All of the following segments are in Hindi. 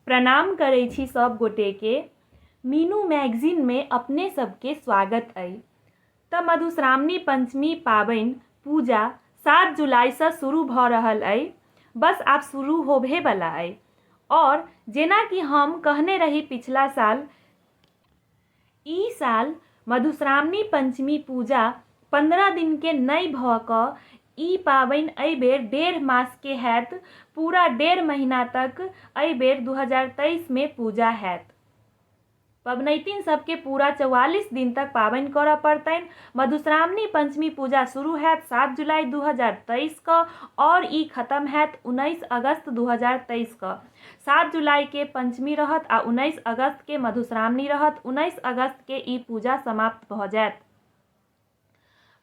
प्रणाम करै छी सब गोटे के। मीनू मैगजीन में अपने सबके स्वागत अइ। त मधुश्रावणी पंचमी पाबनि पूजा 7 जुलाई से शुरू भ रहल अइ। बस आब शुरू होबे वाला अइ। और जेना कि हम कहने रही पिछला साल, ई साल मधुश्रावणी पंचमी पूजा 15 दिन के नहीं भ क ई पाबनि एहि बेर 1.5 मास के हैत। पूरा 1.5 महीना तक एहि बेर 2023 में पूजा हैत। पबनैतिन सबके पूरा 44 दिन तक पाबनि करऽ पड़तनि। मधुश्रावणी पंचमी पूजा शुरू हैत 7 जुलाई 2023 क और ई खत्म हैत 19 अगस्त 2023 क। 7 जुलाई के पंचमी रहत आ 19 अगस्त के मधुश्रावणी रहत। 19 अगस्त के ई पूजा समाप्त भ जायत।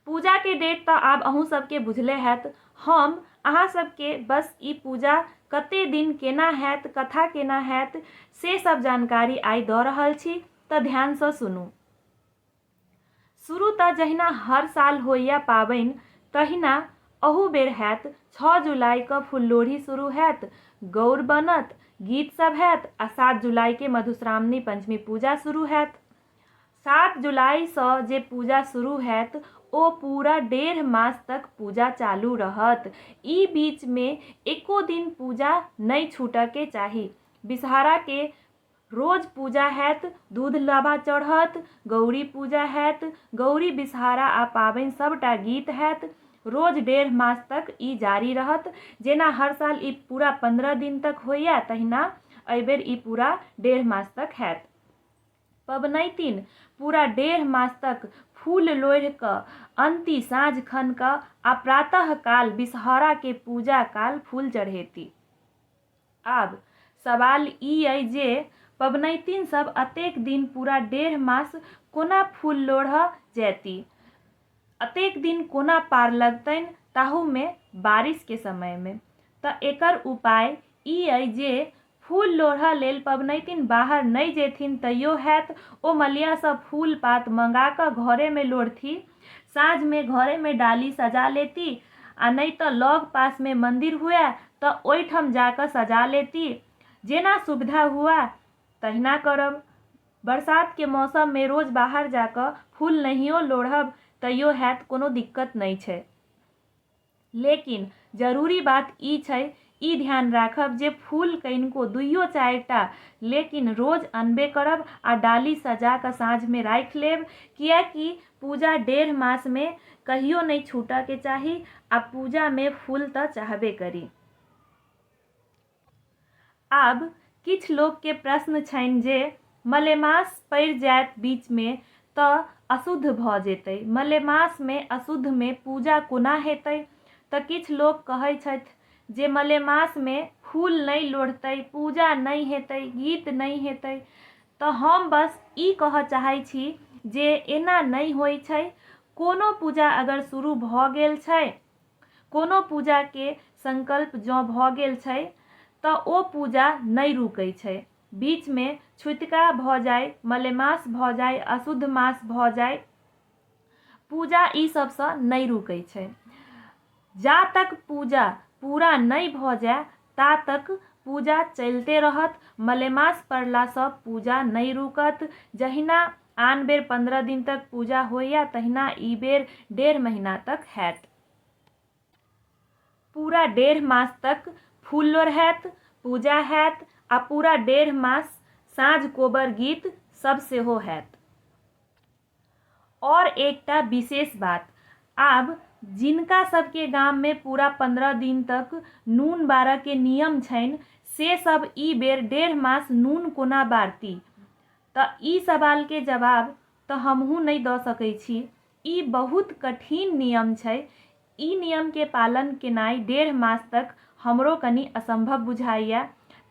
पूजा के डेट तो आब अहूँ सबके बुझले हैत। हम अहाँ सबके बस ई पूजा कते दिन केना हैत, कथा केना हैत से सब जानकारी आइ द रहल छी, त ध्यान से सुनू। शुरू त जहिना हर साल होइया पाबनि तहिना अहू बेर हैत। 6 जुलाई क फुललोढ़ी शुरू हैत, गौर बनत, गीत सब हैत आ 7 जुलाई के मधुश्रावणी पंचमी पूजा शुरू हैत। 7 जुलाई सँ जे पूजा शुरू हैत ओ पूरा 1.5 मास तक पूजा चालू रहत। ई बीच में एको दिन पूजा नहीं छूटऽ के चाही। बिसहारा के रोज पूजा हैत, दूध लाबा चढ़त, गौरी पूजा हैत, गौरी बिसहारा आ पाबनि सबटा गीत हैत। रोज 1.5 मास तक ई जारी रहत। जेना हर साल ई पूरा 15 दिन तक होइया तहिना एहि बेर ई पूरा 1.5 मास तक हैत। पबनैतिन पूरा 1.5 मास तक फूल लोढ़ि क अंती साँझ खन क आ प्रातः काल बिसहारा के पूजा काल फूल चढ़ेती। आब सवाल ई अइ जे पबनैतिन सब अतेक दिन पूरा 1.5 मास कोना फूल लोढ़ऽ जैती, अतेक दिन कोना पार लगतनि, ताहू में बारिश के समय में। त एकर उपाय ई अइ जे फूल लोढ़ऽ लेल पबनैतिन बाहर नहीं जेथिन तैयो हैत। ओ मलिया सँ फूल पात मंगा क घरे में लोढ़थी। साँझ में घरे में डाली सजा लेती आ नहीं त लग पास में मंदिर हुए त ओहिठम जाकर सजा लेती। जेना सुविधा हुआ तहिना करब। बरसात के मौसम में रोज बाहर जाकर फूल नहियो लोढ़ब तैयो हैत, कोनो दिक्कत नहीं छै। लेकिन जरूरी बात ई छै, ई ध्यान राखब जे फूल कनिको 2-4 टा लेकिन रोज अनबे करब आ डाली सजा क साँझ में राखि लेब। कियाकि पूजा 1.5 मास में कहियो नहीं छूटऽ के चाही आ पूजा में फूल त चाहबे करी। आब किछ लोग के प्रश्न छनि जे मलेमास पड़ि जायत बीच में त अशुद्ध भ जेतै। मलेमास में अशुद्ध में पूजा कोना हेतै? त किछ लोग कहै छथि जे मलेमास में फूल नहीं लोढ़तै, पूजा नहीं हेतै, गीत नहीं हेतै। त हम बस ई कहऽ चाहै छी जे एना नहीं होइ छै। कोनो पूजा अगर शुरू भ गेल छै, कोनो पूजा के संकल्प जँ भ गेल छै त ओ पूजा नहीं रुकै छै। बीच में छूतिका भ जाय, मलेमास भ जाय, अशुद्ध मास भ जाय, पूजा ई सब सँ नहीं रुकै छै। जा तक पूजा पूरा नहीं भ जाय ता तक पूजा चलिते रहत। मलेमास पड़ला सँ पूजा नहीं रुकत। जहिना आन बेर 15 दिन तक पूजा होइया तहिना ई बेर 1.5 महीना तक हैत। पूरा 1.5 मास तक फूल लोढ़ैत, पूजा हैत आ पूरा 1.5 मास साँझ कोबर गीत सब सेहो हैत। और एकटा विशेष बात, आब जिनका सबके गाम में पूरा 15 दिन तक नून बारऽ के नियम छनि से सब ई बेर 1.5 मास नून कोना बारती? त ई सवाल के जवाब त हमहू नहीं द सकै छी। ई बहुत कठिन नियम छै। ई नियम के पालन केनाइ 1.5 मास तक हमरो कनि असंभव बुझाइया।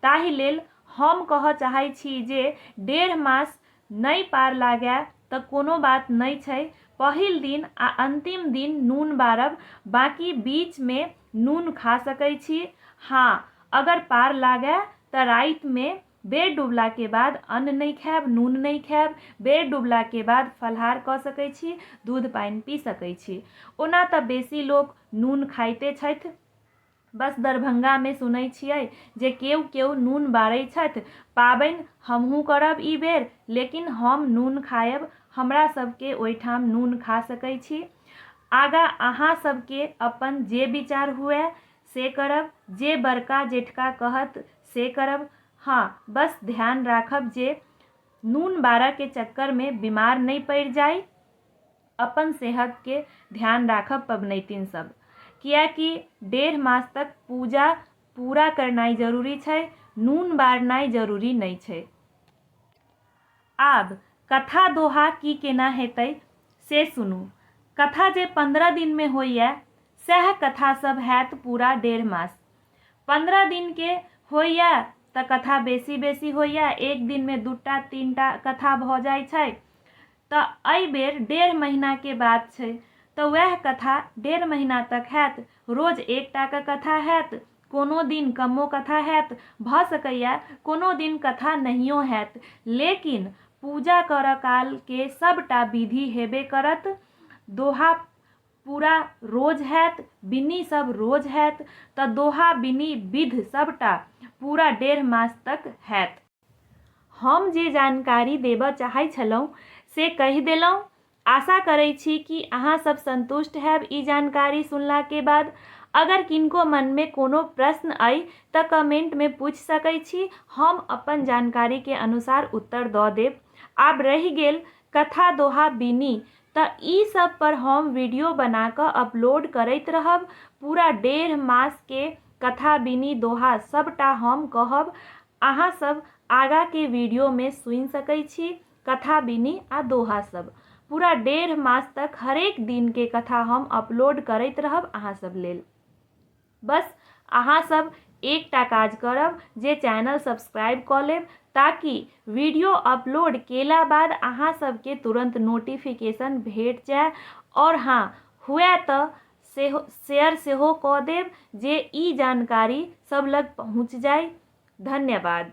ताहि लेल हम कहऽ चाहै छी जे 1.5 मास नहीं पार लागै त कोनो बात नहीं छै। पहिल दिन आ अंतिम दिन नून बारब, बाकी बीच में नून खा सकै छी। हाँ, अगर पार लागै त राति में बेर डूबला के बाद अन्न नहीं खायब, नून नहीं खायब। बेर डूबला के बाद फलाहार क सकै छी, दूध पानि पी सकै छी। ओना त बेसी लोग नून खाइते छथि। बस दरभंगा में सुनै छियै जे केओ नून बारै छथि। पाबनि हमहूँ करब ई बेर, लेकिन हम नून खायब, हमरा सबके ओहिठाम नून खा सकै छी। आगाँ अहाँ सबके अपन जे विचार हुए से करब, जे बड़का जेठका कहत से करब। हाँ, बस ध्यान राखब जे नून बारह के चक्कर में बीमार नहीं पड़ जाए। अपन सेहत के ध्यान राखब पबनैतिन सब, कियाकि 1.5 मास तक पूजा पूरा करनाइ जरूरी छै, नून बारनाइ जरूरी नहीं छै। आब कथा दोहा की केना हेतै से सुनू। कथा जे 15 दिन में होइए सएह कथा सब हैत पूरा 1.5 मास। 15 दिन के होइए तऽ कथा बेसी होइए, एक दिन में 2टा 3टा कथा भ जाइ छै। तऽ एहि बेर 1.5 महीना के बात छै, तऽ वएह कथा 1.5 महीना तक हैत। रोज 1टा के कथा हैत, कोनो दिन कमो कथा हैत, भ सकैया कोनो दिन कथा नहियो हैत, लेकिन पूजा करऽ काल के सबटा विधि हेबे करत। दोहा पूरा रोज हैत, बिन्नी सब रोज हैत, तऽ दोहा बिन्नी विध सबटा पूरा 1.5 मास तक हैत। हम जे जानकारी देबऽ चाहै छलहुँ से कहि देलहुँ। आशा करै छी कि अहाँ सब संतुष्ट हैब ई जानकारी सुनला के बाद। अगर किनको मन में कोनो प्रश्न अइ तऽ कमेंट में पूछ सकै छी, हम अपन जानकारी के अनुसार उत्तर दऽ देब। आब रहि गेल कथा दोहा बिनी, तऽ ई सब पर हम वीडियो बना कऽ अपलोड करैत रहब। पूरा 1.5 मास के कथा बिनी दोहा सबटा हम कहब, अहाँ सब आगा के वीडियो में सुनि सकै छी। कथा बिनी आ दोहा सब पूरा 1.5 मास तक हरेक दिन के कथा हम अपलोड करैत रहब अहाँ सब लेल। बस अहाँ सब एकटा काज करब जे चैनल सब्सक्राइब कऽ लेब, ताकि वीडियो अपलोड केला बाद अहाँ सबके तुरंत नोटिफिकेशन भेट जाए। और हाँ, हुए तऽ शेयर सेहो कऽ देब जे ई जानकारी सब लग पहुँच जाए। धन्यवाद।